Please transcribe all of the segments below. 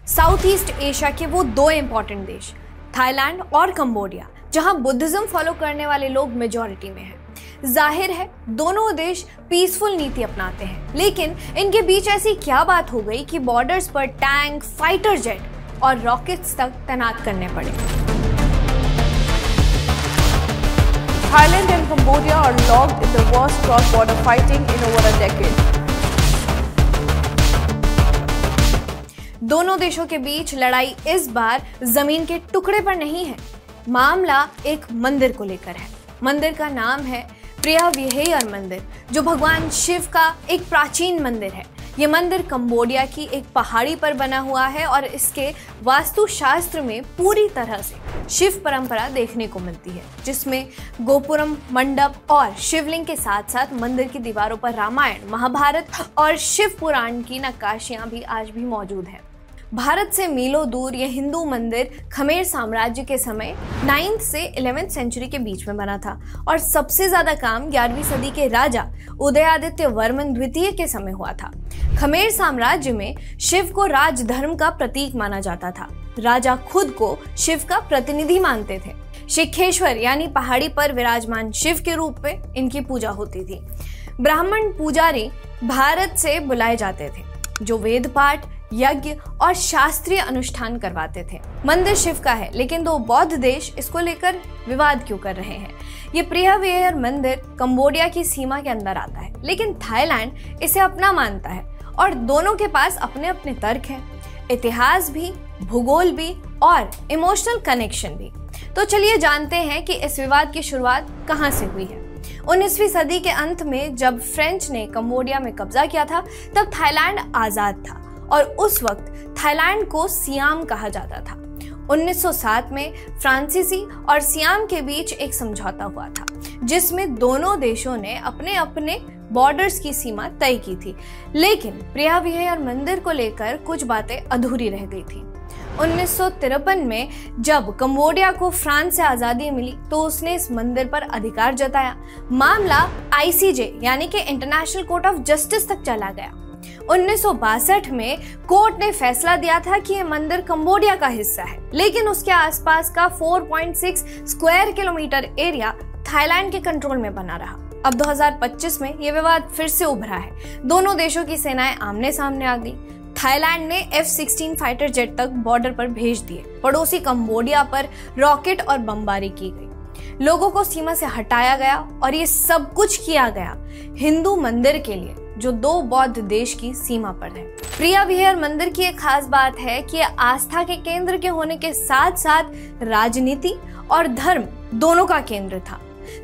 South east Asia के वो दो इंपॉर्टेंट देश थाईलैंड और कंबोडिया, जहां बुद्धिज्म फॉलो करने वाले लोग मेजॉरिटी में हैं। जाहिर है दोनों देश पीसफुल नीति अपनाते हैं, लेकिन इनके बीच ऐसी क्या बात हो गई कि बॉर्डर्स पर टैंक, फाइटर जेट और रॉकेट्स तक तैनात करने पड़े। Thailand and Cambodia are locked in the worst cross-border fighting in over a decade. दोनों देशों के बीच लड़ाई इस बार जमीन के टुकड़े पर नहीं है। मामला एक मंदिर को लेकर है। मंदिर का नाम है प्रियाविहेयर मंदिर, जो भगवान शिव का एक प्राचीन मंदिर है। ये मंदिर कंबोडिया की एक पहाड़ी पर बना हुआ है और इसके वास्तुशास्त्र में पूरी तरह से शिव परंपरा देखने को मिलती है, जिसमें गोपुरम, मंडप और शिवलिंग के साथ साथ मंदिर की दीवारों पर रामायण, महाभारत और शिव पुराण की नक्काशियां भी आज भी मौजूद हैं। भारत से मीलों दूर यह हिंदू मंदिर खमेर साम्राज्य के समय 9th से 11th सेंचुरी के बीच में बना था और सबसे ज्यादा काम 11वीं सदी के राजा उदयादित्य वर्मन द्वितीय के समय हुआ था। खमेर साम्राज्य में शिव को राजधर्म का प्रतीक माना जाता था। राजा खुद को शिव का प्रतिनिधि मानते थे। शिखेश्वर यानी पहाड़ी पर विराजमान शिव के रूप में इनकी पूजा होती थी। ब्राह्मण पुजारी भारत से बुलाए जाते थे, जो वेद पाठ, यज्ञ और शास्त्रीय अनुष्ठान करवाते थे। मंदिर शिव का है, लेकिन दो बौद्ध देश इसको लेकर विवाद क्यों कर रहे हैं। ये प्रियाविहेयर मंदिर कंबोडिया की सीमा के अंदर आता है, लेकिन थाईलैंड इसे अपना मानता है और दोनों के पास अपने अपने तर्क हैं, इतिहास भी, भूगोल भी और इमोशनल कनेक्शन भी। तो चलिए जानते हैं कि इस विवाद की शुरुआत कहाँ से हुई है। 19वीं सदी के अंत में जब फ्रेंच ने कंबोडिया में कब्जा किया था, तब थाईलैंड आजाद था और उस वक्त थाईलैंड को सियाम कहा जाता था। 1907 में फ्रांसीसी और सियाम के बीच एक समझौता हुआ था, जिसमें दोनों देशों ने अपने अपने बॉर्डर्स की सीमा तय की थी, लेकिन प्रियाविहेयर मंदिर को लेकर कुछ बातें अधूरी रह गई थी। 1953 में जब कंबोडिया को फ्रांस से आज़ादी मिली, तो उसने इस मंदिर पर अधिकार जताया। मामला ICJ यानी कि इंटरनेशनल कोर्ट ऑफ जस्टिस तक चला गया। 1962 में कोर्ट ने फैसला दिया था कि यह मंदिर कंबोडिया का हिस्सा है, लेकिन उसके आसपास का 4.6 स्क्वायर किलोमीटर एरिया थाईलैंड के कंट्रोल में बना रहा। अब 2025 में यह विवाद फिर से उभरा है। दोनों देशों की सेनाएं आमने सामने आ गई। थाईलैंड ने F-16 फाइटर जेट तक बॉर्डर पर भेज दिए। पड़ोसी कंबोडिया पर रॉकेट और बमबारी की गई। लोगों को सीमा से हटाया गया और ये सब कुछ किया गया हिंदू मंदिर के लिए, जो दो बौद्ध देश की सीमा पर है। प्रियाविहेयर मंदिर की एक खास बात है कि यह आस्था के केंद्र के होने के साथ साथ राजनीति और धर्म दोनों का केंद्र था।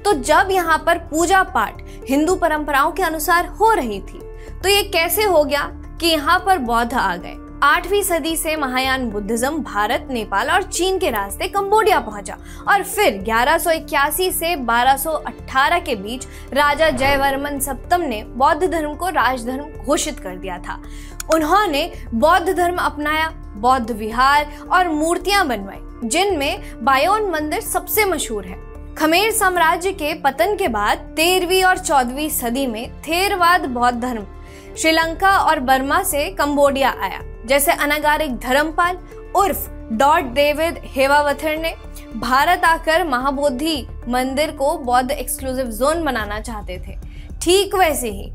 तो जब यहाँ पर पूजा पाठ हिंदू परंपराओं के अनुसार हो रही थी, तो ये कैसे हो गया कि यहाँ पर बौद्ध आ गए। 8वीं सदी से महायान बुद्धिज्म भारत, नेपाल और चीन के रास्ते कंबोडिया पहुंचा और फिर 1181 से 1218 के बीच राजा जयवर्मन सप्तम ने बौद्ध धर्म को राजधर्म घोषित कर दिया था। उन्होंने बौद्ध धर्म अपनाया, बौद्ध विहार और मूर्तियां बनवाई, जिनमें बायोन मंदिर सबसे मशहूर है। खमेर साम्राज्य के पतन के बाद 13वीं और 14वीं सदी में थेरवाद बौद्ध धर्म श्रीलंका और बर्मा से कंबोडिया आया। जैसे अनागारिक धर्मपाल उर्फ डॉट डेविड हेवावथर ने भारत आकर महाबोधि मंदिर को बौद्ध एक्सक्लूसिव जोन बनाना चाहते थे। ठीक वैसे ही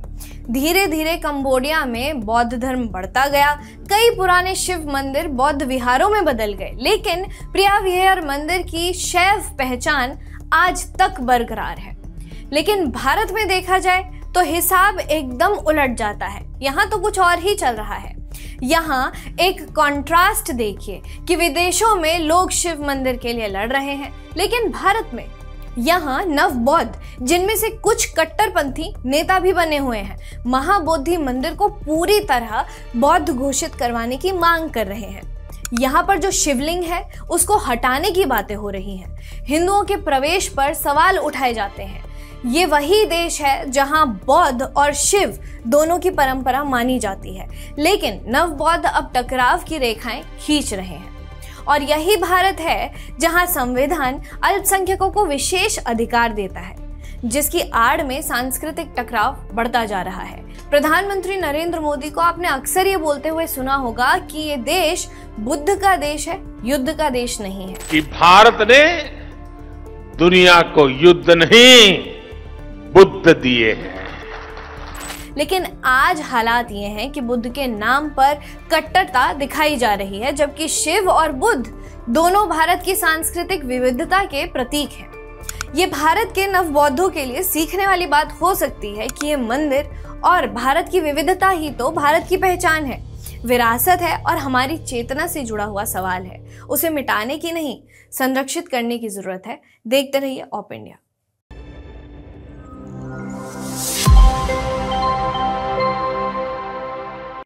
धीरे धीरे कंबोडिया में बौद्ध धर्म बढ़ता गया। कई पुराने शिव मंदिर बौद्ध विहारों में बदल गए, लेकिन प्रियाविहेयर मंदिर की शैव पहचान आज तक बरकरार है। लेकिन भारत में देखा जाए तो हिसाब एकदम उलट जाता है। यहाँ तो कुछ और ही चल रहा है। यहाँ एक कॉन्ट्रास्ट देखिए कि विदेशों में लोग शिव मंदिर के लिए लड़ रहे हैं, लेकिन भारत में यहाँ नव बौद्ध, जिनमें से कुछ कट्टरपंथी नेता भी बने हुए हैं, महाबोधि मंदिर को पूरी तरह बौद्ध घोषित करवाने की मांग कर रहे हैं। यहाँ पर जो शिवलिंग है उसको हटाने की बातें हो रही हैं। हिंदुओं के प्रवेश पर सवाल उठाए जाते हैं। ये वही देश है जहां बौद्ध और शिव दोनों की परंपरा मानी जाती है, लेकिन नव बौद्ध अब टकराव की रेखाएं खींच रहे हैं। और यही भारत है जहां संविधान अल्पसंख्यकों को विशेष अधिकार देता है, जिसकी आड़ में सांस्कृतिक टकराव बढ़ता जा रहा है। प्रधानमंत्री नरेंद्र मोदी को आपने अक्सर ये बोलते हुए सुना होगा कि ये देश बुद्ध का देश है, युद्ध का देश नहीं है। कि भारत ने दुनिया को युद्ध नहीं बुद्ध दिए हैं। लेकिन आज हालात ये हैं कि बुद्ध के नाम पर कट्टरता दिखाई जा रही है, जबकि शिव और बुद्ध दोनों भारत की सांस्कृतिक विविधता के प्रतीक हैं। ये भारत के नवबौद्धों के लिए सीखने वाली बात हो सकती है कि ये मंदिर और भारत की विविधता ही तो भारत की पहचान है, विरासत है और हमारी चेतना से जुड़ा हुआ सवाल है। उसे मिटाने की नहीं, संरक्षित करने की जरूरत है। देखते रहिए ऑप इंडिया।